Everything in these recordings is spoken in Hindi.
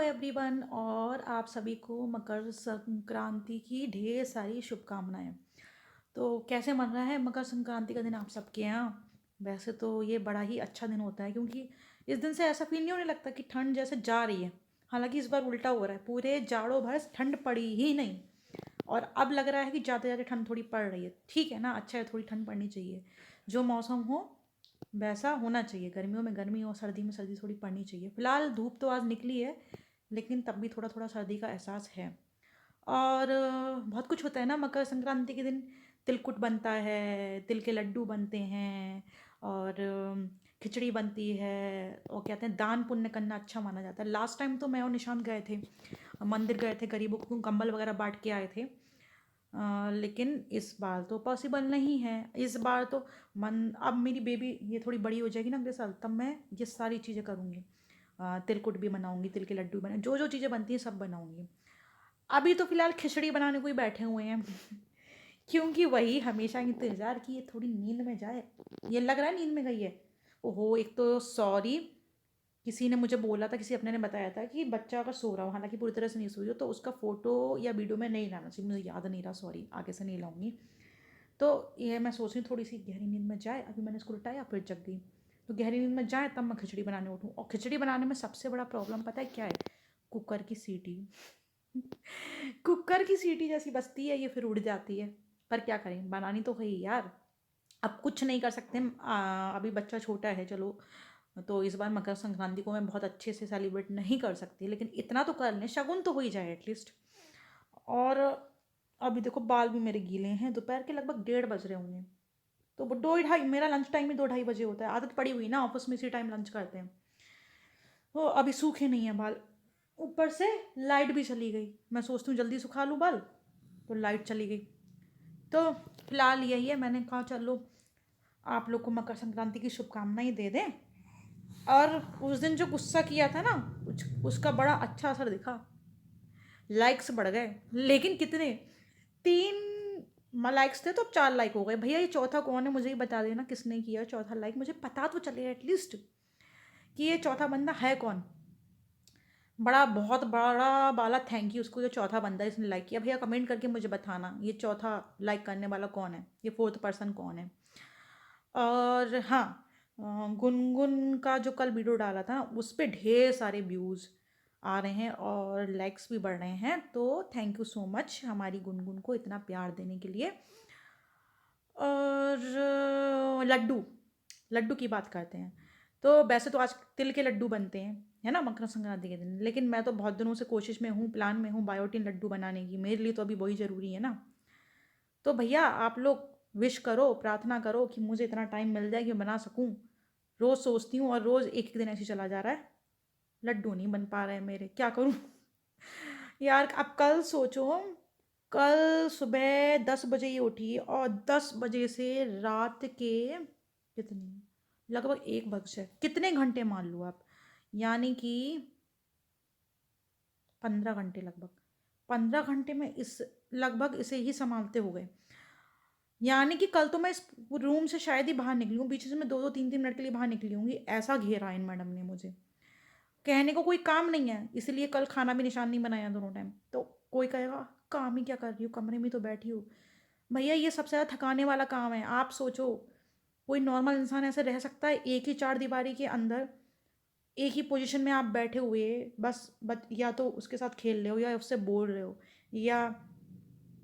एवरीवन और आप सभी को मकर संक्रांति की ढेर सारी शुभकामनाएं। तो कैसे मन रहा है मकर संक्रांति का दिन आप सबके यहाँ? वैसे तो ये बड़ा ही अच्छा दिन होता है क्योंकि इस दिन से ऐसा फील नहीं होने लगता कि ठंड जैसे जा रही है। हालांकि इस बार उल्टा हो रहा है, पूरे जाड़ों भर ठंड पड़ी ही नहीं और अब लग रहा है कि ज़्यादा ज़्यादा ठंड थोड़ी पड़ रही है। ठीक है ना, अच्छा है, थोड़ी ठंड पड़नी चाहिए। जो मौसम हो वैसा होना चाहिए, गर्मियों में गर्मी और सर्दी में सर्दी थोड़ी पड़नी चाहिए। फिलहाल धूप तो आज निकली है, लेकिन तब भी थोड़ा थोड़ा सर्दी का एहसास है। और बहुत कुछ होता है ना मकर संक्रांति के दिन। तिलकुट बनता है, तिल के लड्डू बनते हैं और खिचड़ी बनती है। और कहते हैं दान पुण्य करना अच्छा माना जाता है। लास्ट टाइम तो मैं और निशांत गए थे, मंदिर गए थे, गरीबों को कंबल वगैरह बांट के आए थे। लेकिन इस बार तो पॉसिबल नहीं है। इस बार तो मन अब मेरी बेबी ये थोड़ी बड़ी हो जाएगी ना अगले साल, तब मैं ये सारी चीज़ें करूँगी। तिलकुट भी बनाऊँगी, तिल के लड्डू बना, जो जो चीज़ें बनती हैं सब बनाऊँगी। अभी तो फ़िलहाल खिचड़ी बनाने को ही बैठे हुए हैं क्योंकि वही हमेशा इंतज़ार कि ये थोड़ी नींद में जाए। ये लग रहा है नींद में गई है। ओहो! एक तो सॉरी, किसी ने मुझे बोला था, किसी अपने ने बताया था कि बच्चा अगर सो रहा हो, हालाँकि पूरी तरह से नहीं सोई हो, तो उसका फ़ोटो या वीडियो में नहीं लाना चाहिए। मुझे याद नहीं रहा, सॉरी, आगे से नहीं लाऊँगी। तो ये मैं सोच रही हूँ थोड़ी सी गहरी नींद में जाए, अभी मैंने इसको उठाया फिर जग गई। तो गहरी नींद में जाए तब मैं खिचड़ी बनाने उठूँ। और खिचड़ी बनाने में सबसे बड़ा प्रॉब्लम पता है क्या है? कुकर की सीटी। कुकर की सीटी जैसी बजती है, ये फिर उड़ जाती है। पर क्या करें, बनानी तो है ही यार। अब कुछ नहीं कर सकते हम। अभी बच्चा छोटा है, चलो, तो इस बार मकर संक्रांति को मैं बहुत अच्छे से सेलिब्रेट नहीं कर सकती, लेकिन इतना तो कर लें, शगुन तो हो ही जाए एटलीस्ट। और अभी देखो बाल भी मेरे गीले हैं, दोपहर के लगभग 1:30 बज रहे होंगे। तो वो 2 ढाई, मेरा लंच टाइम ही 2 ढाई बजे होता है। आदत पड़ी हुई ना, ऑफिस में इसी टाइम लंच करते हैं। तो अभी सूखे नहीं है बाल, ऊपर से लाइट भी चली गई। मैं सोचती हूँ जल्दी सुखा लूँ बाल, तो लाइट चली गई। तो फिलहाल यही है, मैंने कहा चलो आप लोग को मकर संक्रांति की शुभकामनाएं दे दें। और उस दिन जो गुस्सा किया था ना, उसका बड़ा अच्छा असर दिखा। लाइक्स बढ़ गए, लेकिन कितने? 3 लाइक्स थे तो अब 4 लाइक हो गए। भैया ये चौथा कौन है, मुझे ही बता देना किसने किया चौथा लाइक, मुझे पता तो चले एटलीस्ट कि ये चौथा बंदा है कौन। बड़ा बहुत बड़ा वाला थैंक यू उसको, जो चौथा बंदा इसने लाइक किया। भैया कमेंट करके मुझे बताना ये चौथा लाइक करने वाला कौन है, ये फोर्थ पर्सन कौन है। और हाँ, गुनगुन का जो कल वीडियो डाला था उस पर ढेर सारे व्यूज़ आ रहे हैं और लाइक्स भी बढ़ रहे हैं। तो थैंक यू सो मच हमारी गुनगुन को इतना प्यार देने के लिए। और लड्डू, लड्डू की बात करते हैं। तो वैसे तो आज तिल के लड्डू बनते हैं, है ना, मकर संक्रांति के दिन। लेकिन मैं तो बहुत दिनों से कोशिश में हूँ, प्लान में हूँ बायोटिन लड्डू बनाने की। मेरे लिए तो अभी वही ज़रूरी है ना। तो भैया आप लोग विश करो, प्रार्थना करो कि मुझे इतना टाइम मिल जाए कि मैं बना सकूं। रोज़ सोचती हूँ और रोज़ एक एक दिन ऐसे ही चला जा रहा है, लड्डू नहीं बन पा रहे हैं मेरे, क्या करूँ। यार अब कल सोचो, कल सुबह 10 बजे ही उठी और 10 बजे से रात के कितने, लगभग 1 बज, कितने घंटे मान लो आप, यानी कि 15 घंटे लगभग। 15 घंटे में इस लगभग इसे ही संभालते हो गए। यानी कि कल तो मैं इस रूम से शायद ही बाहर निकली हूँ, बीच से मैं 2-2 3-3 मिनट के लिए बाहर निकली होंगी। ऐसा घेरा इन मैडम ने मुझे, कहने को कोई काम नहीं है, इसलिए कल खाना भी निशान नहीं बनाया दोनों टाइम। तो कोई कहेगा काम ही क्या कर रही हो, कमरे में तो बैठी हो। भैया ये सबसे ज़्यादा थकाने वाला काम है। आप सोचो, कोई नॉर्मल इंसान ऐसे रह सकता है एक ही चार दीवारी के अंदर, एक ही पोजीशन में आप बैठे हुए, बस या तो उसके साथ खेल रहे हो या उससे बोल रहे हो, या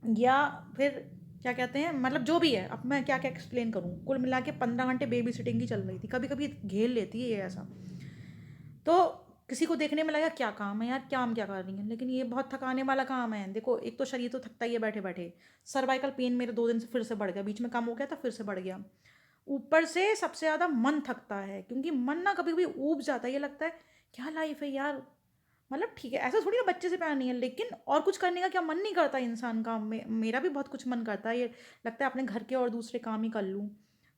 या फिर क्या कहते हैं, मतलब जो भी है। अब मैं क्या क्या एक्सप्लेन करूँ, कुल मिला के 15 घंटे बेबी सिटिंग ही चल रही थी। कभी कभी घेर लेती है ये ऐसा। तो किसी को देखने में लगा क्या काम है यार, काम क्या कर रही है, लेकिन ये बहुत थकाने वाला काम है। देखो एक तो शरीर तो थकता ही है बैठे बैठे। सर्वाइकल पेन मेरे 2 दिन से फिर से बढ़ गया, बीच में कम हो गया था फिर से बढ़ गया। ऊपर से सबसे ज़्यादा मन थकता है, क्योंकि मन ना कभी कभी ऊब जाता है। ये लगता है क्या लाइफ है यार, मतलब ठीक है, ऐसा थोड़ी ना बच्चे से प्यार नहीं है, लेकिन और कुछ करने का क्या मन नहीं करता इंसान का। मेरा भी बहुत कुछ मन करता है, ये लगता है अपने घर के और दूसरे काम ही कर लूँ,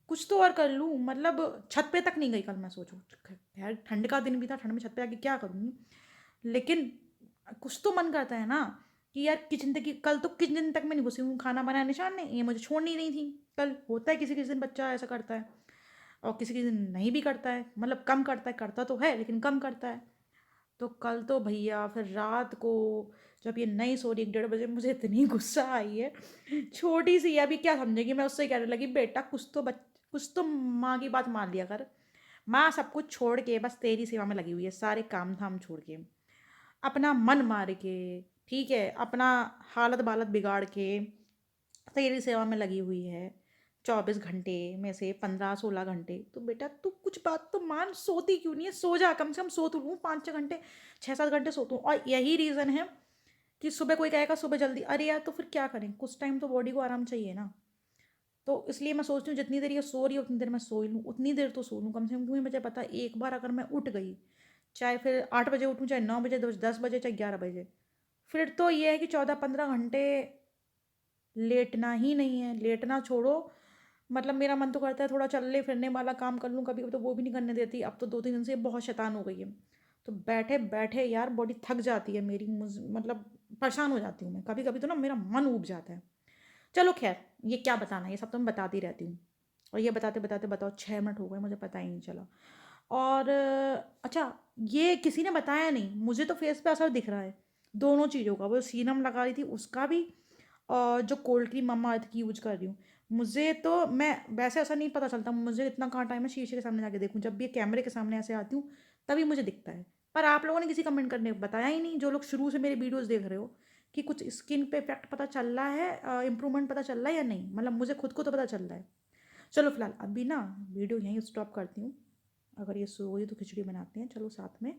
कुछ तो और कर लूँ। मतलब छत पे तक नहीं गई कल मैं, सोचो यार ठंड का दिन भी था, ठंड में छत पे आके क्या करूँगी। लेकिन कुछ तो मन करता है ना कि यार किचन तक, कल तो किचन तक मैं नहीं घुसी हूँ, खाना बनाया निशान ने, ये मुझे छोड़ नहीं रही थी। कल होता है किसी किसी दिन बच्चा ऐसा करता है और किसी किसी दिन नहीं भी करता है, मतलब कम करता है, करता तो है लेकिन कम करता है। तो कल तो भैया फिर रात को जब ये नहीं सो रही 1 डेढ़ बजे, मुझे इतनी गुस्सा आई है। छोटी सी है, अभी क्या समझेगी। मैं उससे कहने लगी, बेटा कुछ तो माँ की बात मान लिया कर। माँ सब कुछ छोड़ के बस तेरी सेवा में लगी हुई है, सारे काम धाम छोड़ के, अपना मन मार के, ठीक है, अपना हालत बालत बिगाड़ के तेरी सेवा में लगी हुई है। 24 घंटे में से 15 16 घंटे, तो बेटा तू कुछ बात तो मान, सोती क्यों नहीं है? सो जा, कम से कम सो तो लूँ 5 6 घंटे, 6 7 घंटे सोतूँ। और यही रीज़न है कि सुबह कोई कहेगा सुबह जल्दी, अरे यार तो फिर क्या करें, कुछ टाइम तो बॉडी को आराम चाहिए ना। तो इसलिए मैं सोचती हूँ जितनी देर ये सो रही है उतनी देर मैं सो ही लूँ, उतनी देर तो सो लूँ कम से कम, क्योंकि मुझे पता है एक बार अगर मैं उठ गई, चाहे फिर 8 बजे उठूँ, चाहे 9 बजे, 10 बजे, चाहे 11 बजे, फिर तो ये है कि 14 15 घंटे लेटना ही नहीं है। लेटना छोड़ो, मतलब मेरा मन तो करता है थोड़ा चलने फिरने वाला काम कर लूँ कभी कभी, तो वो भी नहीं करने देती। अब तो 2 3 दिन से बहुत शैतान हो गई है। तो बैठे बैठे यार बॉडी थक जाती है मेरी, मतलब परेशान हो जाती हूँ मैं कभी कभी, तो ना मेरा मन ऊब जाता है। चलो खैर, ये क्या बताना है, ये सब तो मैं बताती रहती हूँ। और ये बताते बताते बताओ 6 मिनट हो गए, मुझे पता ही नहीं चला। और अच्छा, ये किसी ने बताया नहीं, मुझे तो फेस पे असर दिख रहा है दोनों चीज़ों का। वो सीरम लगा रही थी उसका भी, और जो कोल्ड क्रीम मम्मा अर्थ की यूज कर रही हूँ, मुझे तो, मैं वैसे ऐसा नहीं पता चलता, मुझे इतना कहाँ टाइम है शीशे के सामने जाके देखूँ, जब भी कैमरे के सामने ऐसे आती हूँ तभी मुझे दिखता है। पर आप लोगों ने किसी कमेंट करने बताया ही नहीं, जो लोग शुरू से मेरे वीडियोस देख रहे हो, कि कुछ स्किन पे इफेक्ट पता चल रहा है, इम्प्रूवमेंट पता चल रहा है या नहीं। मतलब मुझे खुद को तो पता चल रहा है। चलो फिलहाल अभी ना वीडियो यहीं स्टॉप करती हूँ। अगर ये सो गई तो खिचड़ी बनाते हैं चलो साथ में,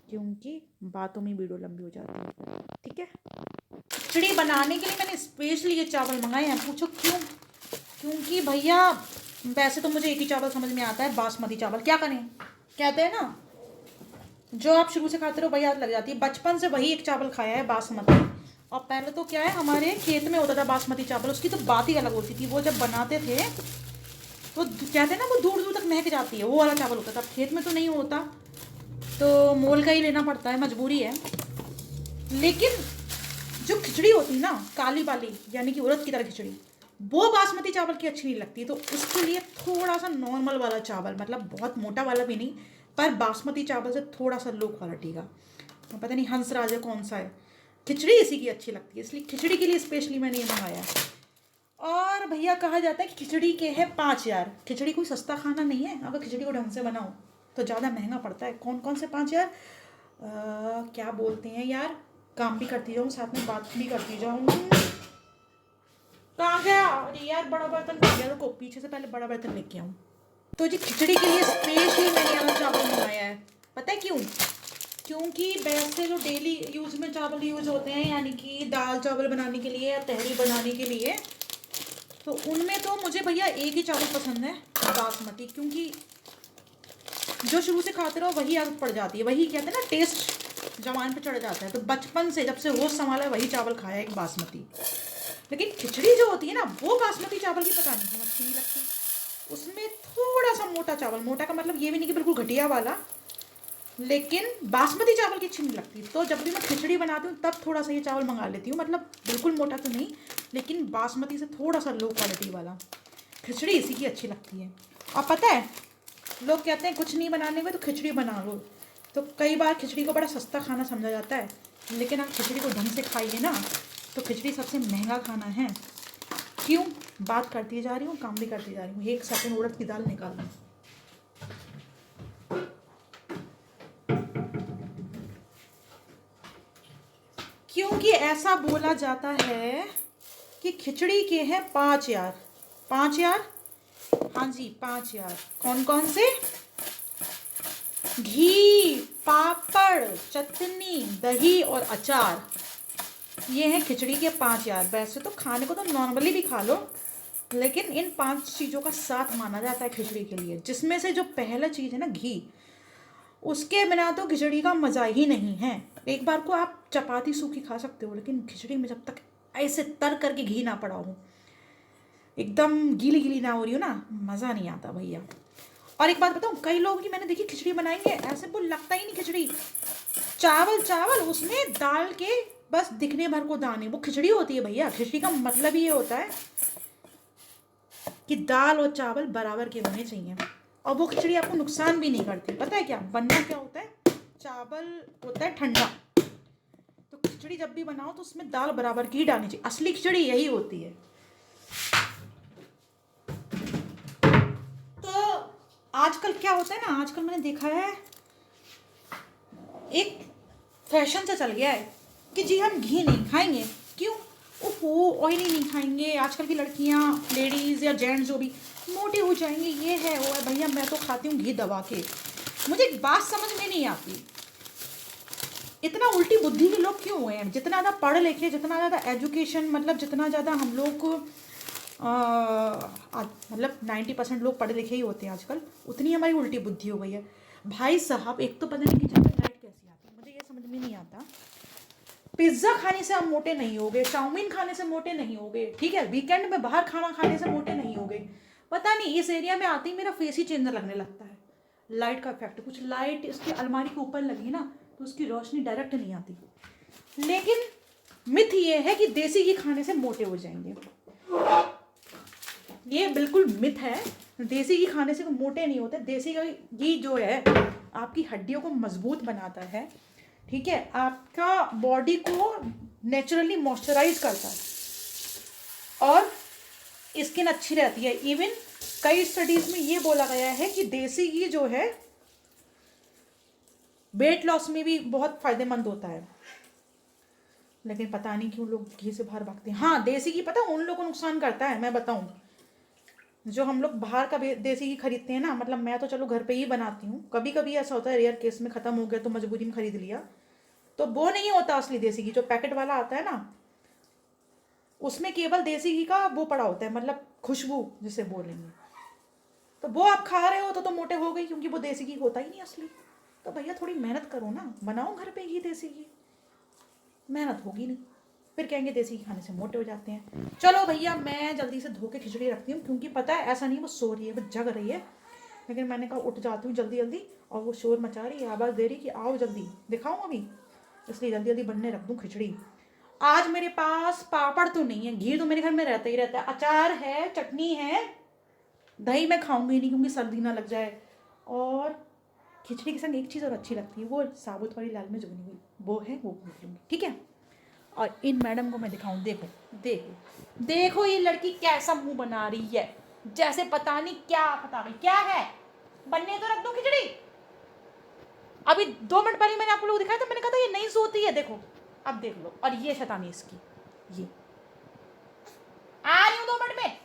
क्योंकि बातों में वीडियो लंबी हो जाती है फिर, ठीक है। खिचड़ी बनाने के लिए मैंने स्पेशली ये चावल मंगाए हैं, पूछो क्यों? क्योंकि भैया वैसे तो मुझे एक ही चावल समझ में आता है, बासमती चावल। क्या करें, कहते हैं ना, जो आप शुरू से खाते रहो वही आदत लग जाती है। बचपन से वही एक चावल खाया है, बासमती। और पहले तो क्या है, हमारे खेत में होता था बासमती चावल, उसकी तो बात ही अलग होती थी। वो जब बनाते थे तो कहते हैं ना, वो दूर दूर तक महक जाती है, वो वाला चावल होता था। अब खेत में तो नहीं होता, तो मोल का ही लेना पड़ता है, मजबूरी है। लेकिन जो खिचड़ी होती है ना काली वाली, यानी कि उड़द की तरह खिचड़ी, वो बासमती चावल की अच्छी नहीं लगती। तो उसके लिए थोड़ा सा नॉर्मल वाला चावल, मतलब बहुत मोटा वाला भी नहीं, पर बासमती चावल से थोड़ा सा लो क्वालिटी का, पता नहीं हंसराज है कौन सा है, खिचड़ी इसी की अच्छी लगती है, इसलिए खिचड़ी के लिए स्पेशली मैंने ये मंगाया। और भैया कहा जाता है कि खिचड़ी के है 5 यार। खिचड़ी कोई सस्ता खाना नहीं है, अगर खिचड़ी को ढंग से बनाओ तो ज़्यादा महंगा पड़ता है। कौन कौन से 5 यार, क्या बोलते हैं यार, काम भी करती जाऊँ साथ में बात भी करती जाऊँ। कहाँ गया? अरे यार बड़ा बर्तन खा गया, रुको पीछे से पहले बड़ा बर्तन लेके आऊँ। तो जी खिचड़ी के लिए स्पेशली मैंने यहाँ चावल मंगाया है। पता है क्यों? क्योंकि वैसे जो डेली यूज़ में चावल यूज़ होते हैं, यानी कि दाल चावल बनाने के लिए या तहरी बनाने के लिए, तो उनमें तो मुझे भैया एक ही चावल पसंद है, बासमती। क्योंकि जो शुरू से खाते रहो वही आदत पड़ जाती है, वही कहते हैं ना टेस्ट जवान पे चढ़ जाता है। तो बचपन से जब से होश संभाला है वही चावल खाया है, एक बासमती। लेकिन खिचड़ी जो होती है ना, वो बासमती चावल की पता नहीं क्यों अच्छी नहीं लगती। उसमें थोड़ा सा मोटा चावल, मोटा का मतलब ये भी नहीं कि बिल्कुल घटिया वाला, लेकिन बासमती चावल की अच्छी नहीं लगती। तो जब भी मैं खिचड़ी बनाती हूँ तब थोड़ा सा ये चावल मंगा लेती हूँ, मतलब बिल्कुल मोटा तो नहीं, लेकिन बासमती से थोड़ा सा लो क्वालिटी वाला। खिचड़ी इसी की अच्छी लगती है। और पता है, लोग कहते हैं कुछ नहीं बनाने में तो खिचड़ी बना लो, तो कई बार खिचड़ी को बड़ा सस्ता खाना समझा जाता है, लेकिन आप खिचड़ी को ढंग से खाइए ना, तो खिचड़ी सबसे महंगा खाना है। क्यों? बात करती जा रही हूँ, काम भी करती जा रही हूँ। एक सेकंड उड़द की दाल निकाल लूँ। क्योंकि ऐसा बोला जाता है कि खिचड़ी के हैं 5 यार। 5 यार, हाँ जी 5 यार। कौन कौन से? घी, पापड़, चटनी, दही और अचार, ये हैं खिचड़ी के 5 यार। वैसे तो खाने को तो नॉर्मली भी खा लो, लेकिन इन 5 चीज़ों का साथ माना जाता है खिचड़ी के लिए, जिसमें से जो पहला चीज़ है ना घी, उसके बिना तो खिचड़ी का मज़ा ही नहीं है। एक बार को आप चपाती सूखी खा सकते हो, लेकिन खिचड़ी में जब तक ऐसे तर करके घी ना पड़ा हो, एकदम गीली गीली ना हो रही हो ना, मज़ा नहीं आता भैया। और एक बात बताऊँ, कई लोग की मैंने देखी खिचड़ी बनाएंगे ऐसे, वो लगता ही नहीं खिचड़ी, चावल चावल उसमें डाल के बस दिखने भर को दाने, वो खिचड़ी होती है भैया। खिचड़ी का मतलब ही ये होता है कि दाल और चावल बराबर के होने चाहिए। और वो खिचड़ी आपको नुकसान भी नहीं करती। पता है क्या बनना क्या होता है? चावल होता है ठंडा, तो खिचड़ी जब भी बनाओ तो उसमें दाल बराबर की ही डालनी चाहिए। असली खिचड़ी यही होती है। तो आजकल क्या होता है ना, आजकल मैंने देखा है एक फैशन से चल गया है कि जी हम घी नहीं खाएंगे। क्यों? ओहो, ऑयली नहीं खाएंगे। आजकल की लड़कियां, लेडीज़ या जेंट्स जो भी, मोटे हो जाएंगे, ये है वो है। भैया मैं तो खाती हूँ घी दबा के। मुझे एक बात समझ में नहीं आती, इतना उल्टी बुद्धि के लोग क्यों हुए हैं? जितना ज़्यादा पढ़ लिखे, जितना ज़्यादा एजुकेशन, मतलब जितना ज़्यादा हम लोग मतलब 90% लोग पढ़े लिखे ही होते हैं आजकल, उतनी हमारी उल्टी बुद्धि हो गई है। भाई साहब, एक तो पता नहीं किचन में लाइट कैसी आती है, मुझे ये समझ में नहीं आता। पिज्ज़ा खाने से आप मोटे नहीं होगे, चाउमीन खाने से मोटे नहीं होगे, ठीक है, वीकेंड में बाहर खाना खाने से मोटे नहीं होगे। पता नहीं इस एरिया में आते ही मेरा फेस ही चेंज लगने लगता है। लाइट का इफेक्ट, कुछ लाइट इसकी अलमारी के ऊपर लगी ना, तो उसकी रोशनी डायरेक्ट नहीं आती। लेकिन मिथ ये है कि देसी घी खाने से मोटे हो जाएंगे। ये बिल्कुल मिथ है। देसी घी खाने से मोटे नहीं होते। देसी घी जो है आपकी हड्डियों को मजबूत बनाता है, ठीक है, आपका बॉडी को नेचुरली मॉइस्चराइज करता है और स्किन अच्छी रहती है। इवन कई स्टडीज में ये बोला गया है कि देसी घी जो है वेट लॉस में भी बहुत फायदेमंद होता है। लेकिन पता नहीं क्यों लोग घी से बाहर भागते हैं। हाँ, देसी घी पता है उन लोगों को नुकसान करता है, मैं बताऊं, जो हम लोग बाहर का देसी घी खरीदते हैं ना, मतलब मैं तो चलो घर पे ही बनाती हूँ, कभी कभी ऐसा होता है रेयर केस में ख़त्म हो गया तो मजबूरी में खरीद लिया, तो वो नहीं होता असली देसी घी। जो पैकेट वाला आता है ना, उसमें केवल देसी घी का वो पड़ा होता है, मतलब खुशबू जिसे बोलेंगे। तो वो आप खा रहे हो तो मोटे हो गई, क्योंकि वो देसी घी होता ही नहीं असली। तो भैया थोड़ी मेहनत करो ना, बनाओ घर पे घी, देसी घी। मेहनत होगी नहीं, फिर कहेंगे देसी घी खाने से मोटे हो जाते हैं। चलो भैया मैं जल्दी से धो के खिचड़ी रखती हूँ, क्योंकि पता है ऐसा नहीं वो सो रही है, वो जग रही है। लेकिन मैंने कहा उठ जाती हूँ जल्दी जल्दी, और वो शोर मचा रही है, आवाज़ दे रही कि आओ जल्दी दिखाऊँ अभी, इसलिए जल्दी जल्दी बनने रख दूँ खिचड़ी। आज मेरे पास पापड़ तो नहीं है, घी तो मेरे घर में रहता ही रहता है, अचार है, चटनी है, दही मैं खाऊंगी नहीं क्योंकि सर्दी ना लग जाए। और खिचड़ी के संग एक चीज़ और अच्छी लगती है, वो साबुत वाली लाल मिर्च बनी हुई, वो है, वो भून लूँगी, ठीक है। और इन मैडम को मैं दिखाऊं, देखो देखो देखो, ये लड़की कैसा मुंह बना रही है, जैसे पता नहीं क्या, पता नहीं क्या है। बनने तो रख दो खिचड़ी। अभी 2 मिनट पहले मैंने आपको लोग दिखाया था, मैंने कहा था ये नहीं सोती है, देखो अब देख लो। और ये शैतानी इसकी, ये आ रही हूँ 2 मिनट में।